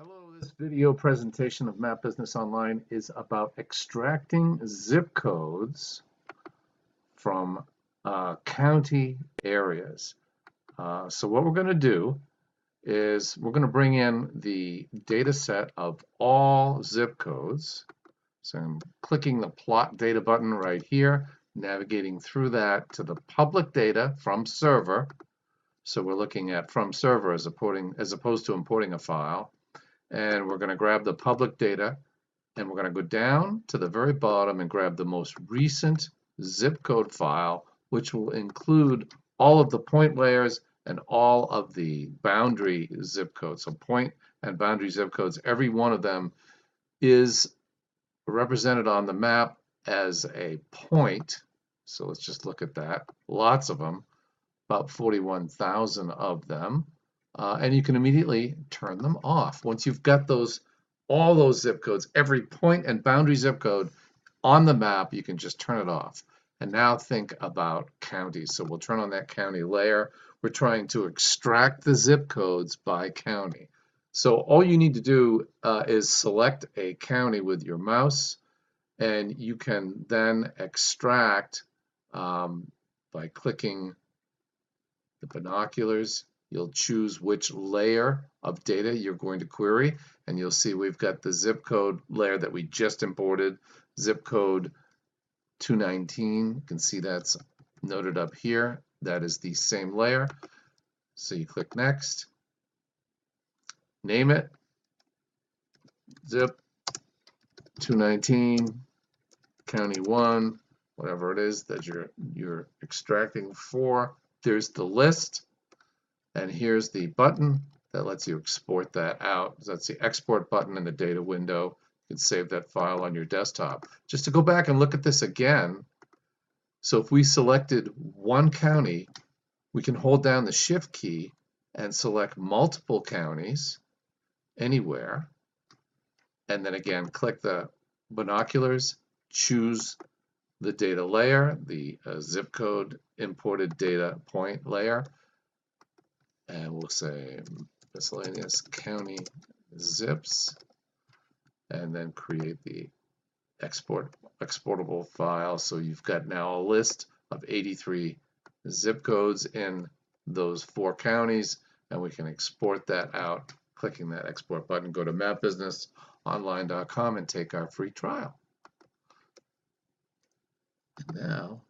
Hello, this video presentation of Map Business Online is about extracting zip codes from county areas. So what we're going to do is we're going to bring in the data set of all zip codes. So I'm clicking the plot data button right here, navigating through that to the public data from server. So we're looking at from server as opposed to importing a file. And we're going to grab the public data, and we're going to go down to the very bottom and grab the most recent zip code file, which will include all of the point layers and all of the boundary zip codes. So point and boundary zip codes, every one of them is represented on the map as a point. So let's just look at that. Lots of them, about 41,000 of them. And you can immediately turn them off. Once you've got all those zip codes, every point and boundary zip code on the map, you can just turn it off. And now think about counties. So we'll turn on that county layer. We're trying to extract the zip codes by county. So all you need to do is select a county with your mouse, and you can then extract by clicking the binoculars. You'll choose which layer of data you're going to query, and you'll see we've got the zip code layer that we just imported, zip code 219. You can see that's noted up here. That is the same layer. So you click next, name it, zip 219, county 1, whatever it is that you're extracting for. There's the list. And here's the button that lets you export that out. That's the export button in the data window. You can save that file on your desktop. Just to go back and look at this again, so if we selected one county, we can hold down the Shift key and select multiple counties anywhere. And then again, click the binoculars, choose the data layer, the zip code imported data point layer. And we'll say miscellaneous county zips, and then create the exportable file. So you've got now a list of 83 zip codes in those 4 counties, and we can export that out, clicking that export button. Go to mapbusinessonline.com and take our free trial. And now